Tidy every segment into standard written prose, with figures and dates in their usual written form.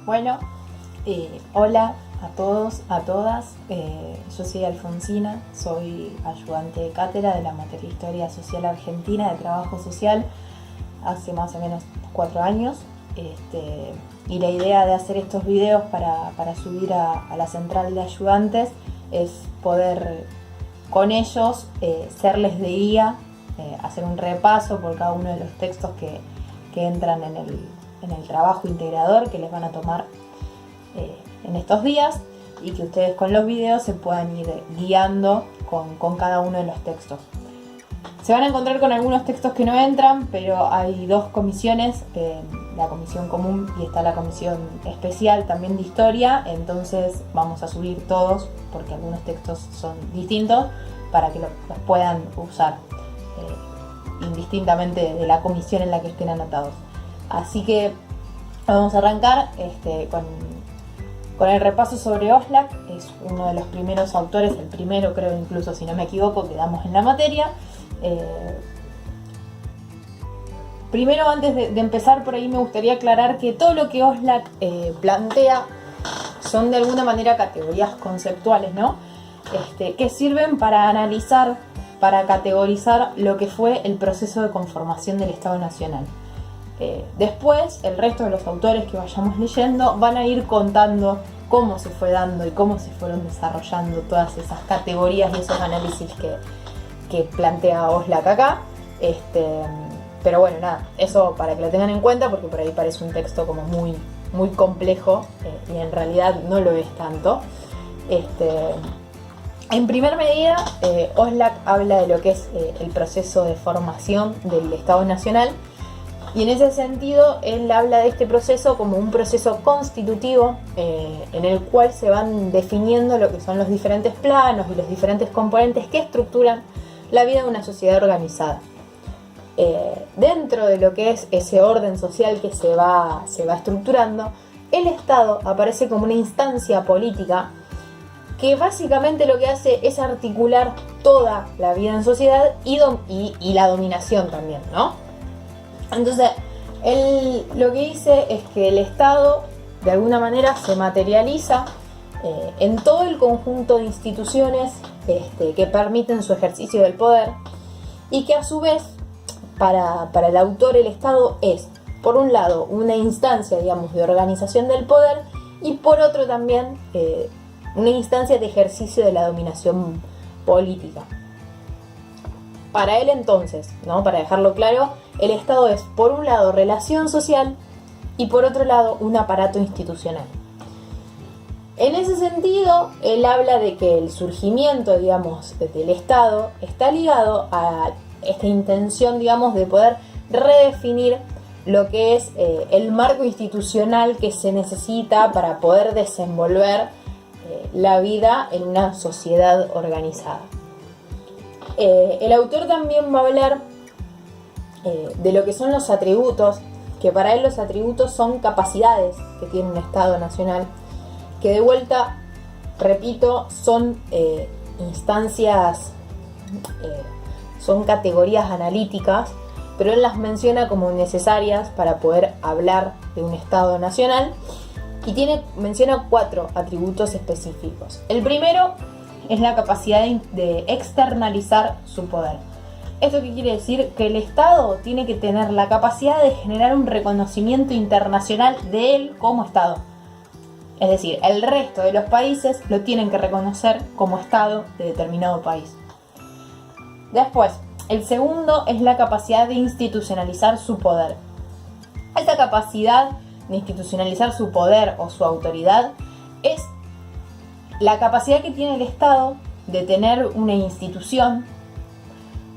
Bueno, hola a todos, a todas. Yo soy Alfonsina, soy ayudante de cátedra de la materia Historia Social Argentina de Trabajo Social hace más o menos 4 años. Y la idea de hacer estos videos para subir a la central de ayudantes es poder con ellos serles de guía, hacer un repaso por cada uno de los textos que entran en el trabajo integrador que les van a tomar en estos días, y que ustedes con los videos se puedan ir guiando con cada uno de los textos. Se van a encontrar con algunos textos que no entran, pero hay dos comisiones, la comisión común y está la comisión especial también de historia, entonces vamos a subir todos porque algunos textos son distintos para que los puedan usar indistintamente de la comisión en la que estén anotados. Así que vamos a arrancar con el repaso sobre Oxlack. Es uno de los primeros autores, el primero creo incluso, si no me equivoco, que damos en la materia. Primero, antes de empezar por ahí, me gustaría aclarar que todo lo que Oxlack plantea son de alguna manera categorías conceptuales, ¿no? Que sirven para analizar, para categorizar lo que fue el proceso de conformación del Estado Nacional. Después, el resto de los autores que vayamos leyendo van a ir contando cómo se fue dando y cómo se fueron desarrollando todas esas categorías y esos análisis que plantea Oxlack acá. Pero bueno, nada, eso para que lo tengan en cuenta, porque por ahí parece un texto como muy complejo y en realidad no lo es tanto. En primer medida, Oxlack habla de lo que es el proceso de formación del Estado Nacional, y en ese sentido él habla de este proceso como un proceso constitutivo en el cual se van definiendo lo que son los diferentes planos y los diferentes componentes que estructuran la vida de una sociedad organizada. Dentro de lo que es ese orden social que se va estructurando, el Estado aparece como una instancia política que básicamente lo que hace es articular toda la vida en sociedad y la dominación también, ¿no? Entonces, él lo que dice es que el Estado de alguna manera se materializa en todo el conjunto de instituciones que permiten su ejercicio del poder, y que a su vez para el autor el Estado es, por un lado, una instancia, digamos, de organización del poder, y por otro también una instancia de ejercicio de la dominación política. Para él entonces, ¿no? Para dejarlo claro, el Estado es por un lado relación social y por otro lado un aparato institucional. En ese sentido, él habla de que el surgimiento, digamos, del Estado está ligado a esta intención, digamos, de poder redefinir lo que es el marco institucional que se necesita para poder desenvolver la vida en una sociedad organizada. El autor también va a hablar de lo que son los atributos, que para él los atributos son capacidades que tiene un Estado nacional, que de vuelta, repito, son instancias, son categorías analíticas, pero él las menciona como necesarias para poder hablar de un Estado nacional, y menciona 4 atributos específicos. El primero es la capacidad de externalizar su poder. ¿Esto qué quiere decir? Que el Estado tiene que tener la capacidad de generar un reconocimiento internacional de él como Estado. Es decir, el resto de los países lo tienen que reconocer como Estado de determinado país. Después, el segundo es la capacidad de institucionalizar su poder. Esa capacidad de institucionalizar su poder o su autoridad es la capacidad que tiene el Estado de tener una institución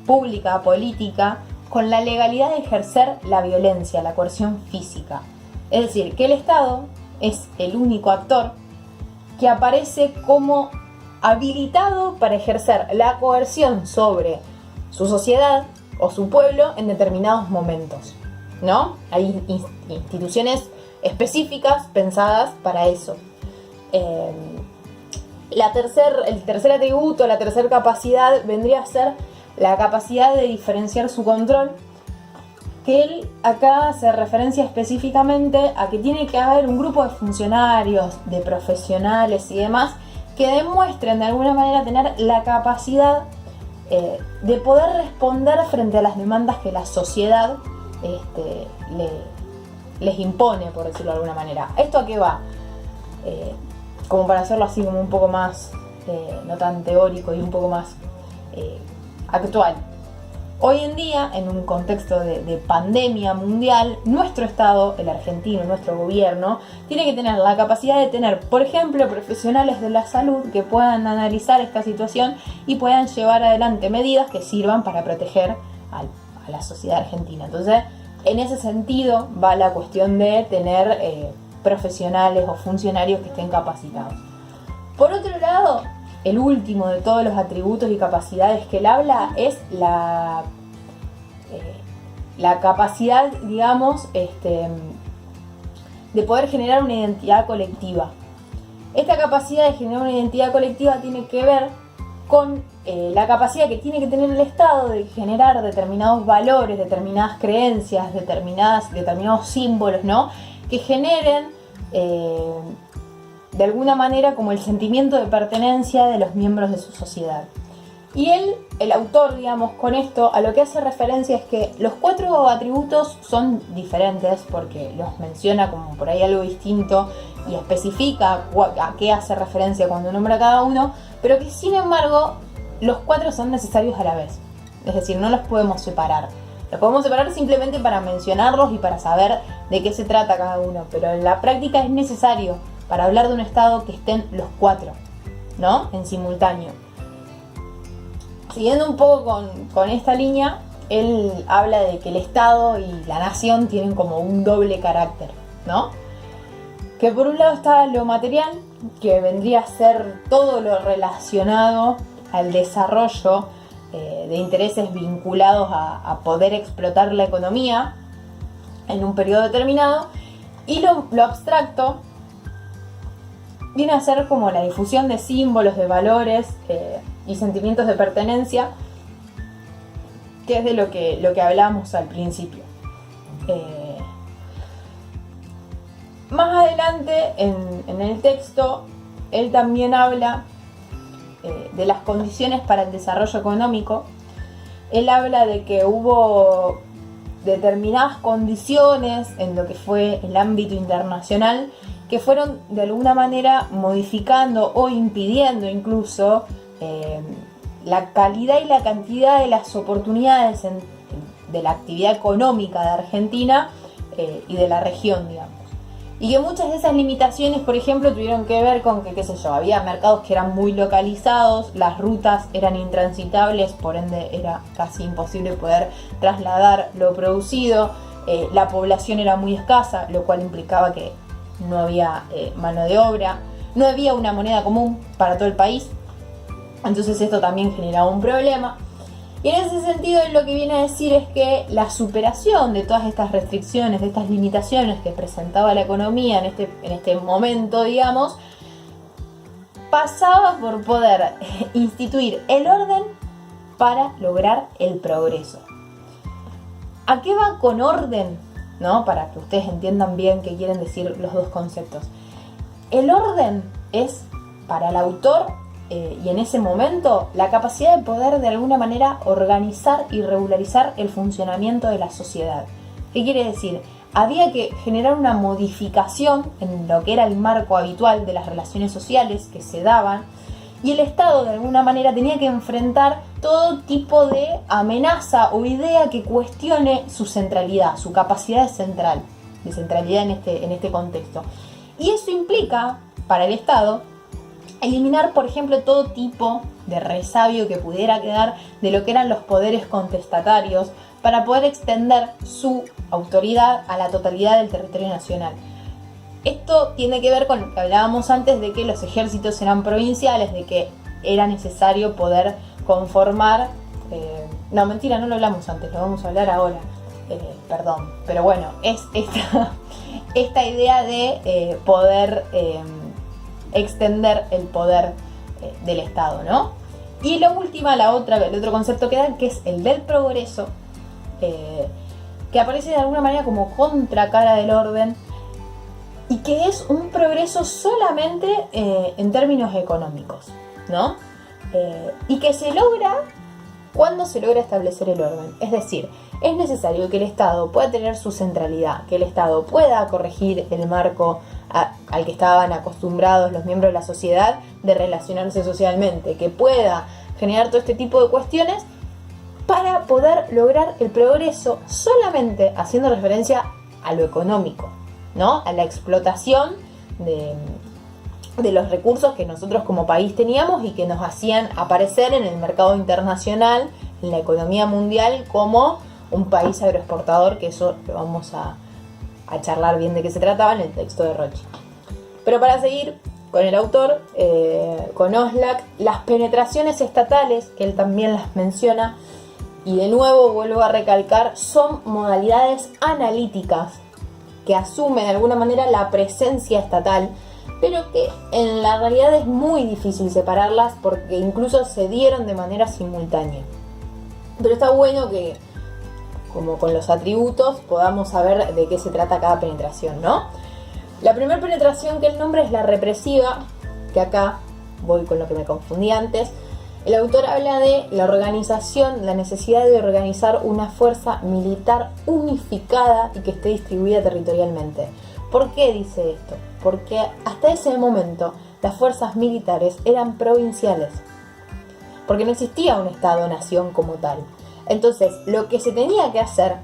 pública, política, con la legalidad de ejercer la violencia, la coerción física. Es decir, que el Estado es el único actor que aparece como habilitado para ejercer la coerción sobre su sociedad o su pueblo en determinados momentos, ¿no? Hay instituciones específicas pensadas para eso. El tercer atributo, la tercera capacidad vendría a ser la capacidad de diferenciar su control, que él acá hace referencia específicamente a que tiene que haber un grupo de funcionarios, de profesionales y demás que demuestren de alguna manera tener la capacidad de poder responder frente a las demandas que la sociedad les impone, por decirlo de alguna manera. ¿Esto a qué va? Como para hacerlo así como un poco más, no tan teórico y un poco más actual. Hoy en día, en un contexto de pandemia mundial, nuestro Estado, el argentino, nuestro gobierno, tiene que tener la capacidad de tener, por ejemplo, profesionales de la salud que puedan analizar esta situación y puedan llevar adelante medidas que sirvan para proteger a la sociedad argentina. Entonces, en ese sentido va la cuestión de tener profesionales o funcionarios que estén capacitados. Por otro lado, el último de todos los atributos y capacidades que él habla es la capacidad, digamos, de poder generar una identidad colectiva. Esta capacidad de generar una identidad colectiva tiene que ver con la capacidad que tiene que tener el Estado de generar determinados valores, determinadas creencias, determinados símbolos, ¿no? Que generen de alguna manera como el sentimiento de pertenencia de los miembros de su sociedad. Y él, el autor, digamos, con esto a lo que hace referencia es que los 4 atributos son diferentes porque los menciona como por ahí algo distinto y especifica a qué hace referencia cuando nombra cada uno, pero que sin embargo los 4 son necesarios a la vez. Es decir, no los podemos separar. Los podemos separar simplemente para mencionarlos y para saber de qué se trata cada uno, pero en la práctica es necesario para hablar de un Estado que estén los 4, ¿no? En simultáneo. Siguiendo un poco con esta línea, él habla de que el Estado y la nación tienen como un doble carácter, ¿no? Que por un lado está lo material, que vendría a ser todo lo relacionado al desarrollo de intereses vinculados a poder explotar la economía en un periodo determinado, y lo abstracto viene a ser como la difusión de símbolos, de valores y sentimientos de pertenencia, que es de lo que hablamos al principio. Más adelante en el texto, él también habla de las condiciones para el desarrollo económico. Él habla de que hubo determinadas condiciones en lo que fue el ámbito internacional que fueron de alguna manera modificando o impidiendo incluso la calidad y la cantidad de las oportunidades de la actividad económica de Argentina y de la región, digamos. Y que muchas de esas limitaciones, por ejemplo, tuvieron que ver con que, qué sé yo, había mercados que eran muy localizados, las rutas eran intransitables, por ende era casi imposible poder trasladar lo producido, la población era muy escasa, lo cual implicaba que no había mano de obra, no había una moneda común para todo el país, entonces esto también generaba un problema. Y en ese sentido lo que viene a decir es que la superación de todas estas restricciones, de estas limitaciones que presentaba la economía en este momento, digamos, pasaba por poder instituir el orden para lograr el progreso. ¿A qué va con orden? ¿No? Para que ustedes entiendan bien qué quieren decir los dos conceptos. El orden es, para el autor, y en ese momento, la capacidad de poder de alguna manera organizar y regularizar el funcionamiento de la sociedad. ¿Qué quiere decir? Había que generar una modificación en lo que era el marco habitual de las relaciones sociales que se daban, y el Estado de alguna manera tenía que enfrentar todo tipo de amenaza o idea que cuestione su centralidad, su capacidad de centralidad en este contexto. Y eso implica, para el Estado, eliminar, por ejemplo, todo tipo de resabio que pudiera quedar de lo que eran los poderes contestatarios para poder extender su autoridad a la totalidad del territorio nacional. Esto tiene que ver con lo que hablábamos antes de que los ejércitos eran provinciales, de que era necesario poder conformar... no, mentira, no lo hablamos antes, lo vamos a hablar ahora. Perdón, pero bueno, es esta idea de poder... extender el poder del Estado, ¿no? Y la última, el otro concepto que dan, que es el del progreso, que aparece de alguna manera como contracara del orden y que es un progreso solamente en términos económicos, ¿no? Y que se logra cuando se logra establecer el orden. Es decir, es necesario que el Estado pueda tener su centralidad, que el Estado pueda corregir el marco al que estaban acostumbrados los miembros de la sociedad de relacionarse socialmente, que pueda generar todo este tipo de cuestiones para poder lograr el progreso solamente haciendo referencia a lo económico, ¿no? A la explotación de los recursos que nosotros como país teníamos y que nos hacían aparecer en el mercado internacional, en la economía mundial, como un país agroexportador, que eso lo vamos a charlar bien de qué se trataba en el texto de Rochi. Pero para seguir con el autor, con Oslak, las penetraciones estatales, que él también las menciona, y de nuevo vuelvo a recalcar, son modalidades analíticas que asumen de alguna manera la presencia estatal, pero que en la realidad es muy difícil separarlas porque incluso se dieron de manera simultánea. Pero está bueno que, como con los atributos, podamos saber de qué se trata cada penetración, ¿no? La primera penetración que él nombra es la represiva, que acá voy con lo que me confundí antes. El autor habla de la organización, la necesidad de organizar una fuerza militar unificada y que esté distribuida territorialmente. ¿Por qué dice esto? Porque hasta ese momento las fuerzas militares eran provinciales, porque no existía un Estado-nación como tal. Entonces, lo que se tenía que hacer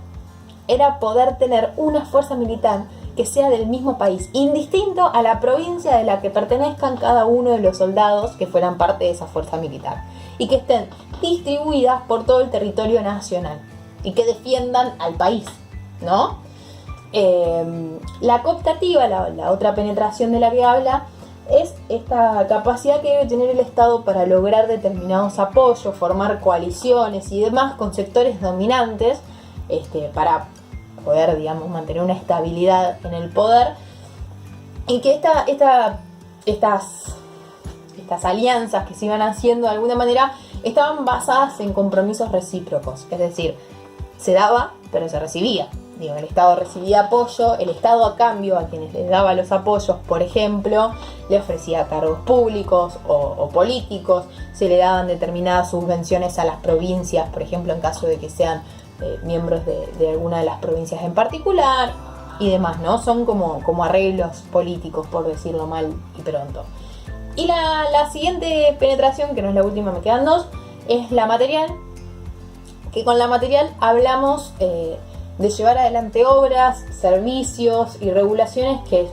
era poder tener una fuerza militar que sea del mismo país, indistinto a la provincia de la que pertenezcan cada uno de los soldados que fueran parte de esa fuerza militar, y que estén distribuidas por todo el territorio nacional y que defiendan al país, ¿no? La cooptativa, la otra penetración de la que habla, es esta capacidad que debe tener el Estado para lograr determinados apoyos, formar coaliciones y demás con sectores dominantes, para poder, digamos, mantener una estabilidad en el poder, y que estas alianzas que se iban haciendo de alguna manera estaban basadas en compromisos recíprocos, es decir, se daba pero se recibía. Digo, el Estado recibía apoyo, el Estado a cambio a quienes les daba los apoyos, por ejemplo, le ofrecía cargos públicos o políticos, se le daban determinadas subvenciones a las provincias, por ejemplo, en caso de que sean miembros de alguna de las provincias en particular y demás, ¿no? Son como arreglos políticos, por decirlo mal y pronto. Y la siguiente penetración, que no es la última, me quedan dos, es la material, que con la material hablamos de llevar adelante obras, servicios y regulaciones que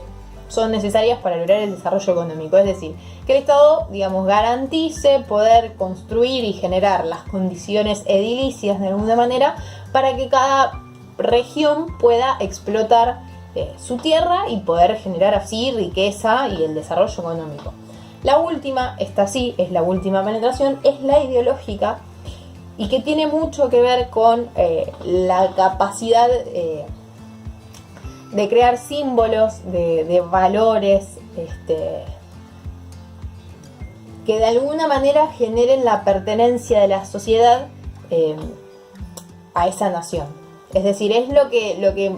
son necesarias para lograr el desarrollo económico. Es decir, que el Estado, digamos, garantice poder construir y generar las condiciones edilicias de alguna manera para que cada región pueda explotar su tierra y poder generar así riqueza y el desarrollo económico. La última, esta sí es la última penetración, es la ideológica, y que tiene mucho que ver con la capacidad de crear símbolos, de valores, que de alguna manera generen la pertenencia de la sociedad a esa nación. Es decir, es lo que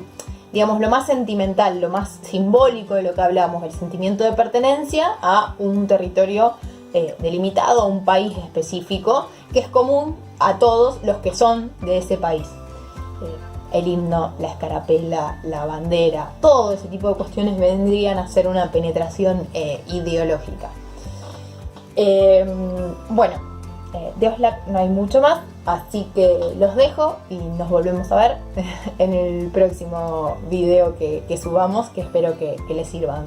digamos, lo más sentimental, lo más simbólico de lo que hablamos, el sentimiento de pertenencia a un territorio delimitado, a un país específico, que es común a todos los que son de ese país. El himno, la escarapela, la bandera, todo ese tipo de cuestiones vendrían a ser una penetración ideológica. Bueno, de Oslak no hay mucho más, así que los dejo y nos volvemos a ver en el próximo video que subamos, que espero que les sirvan.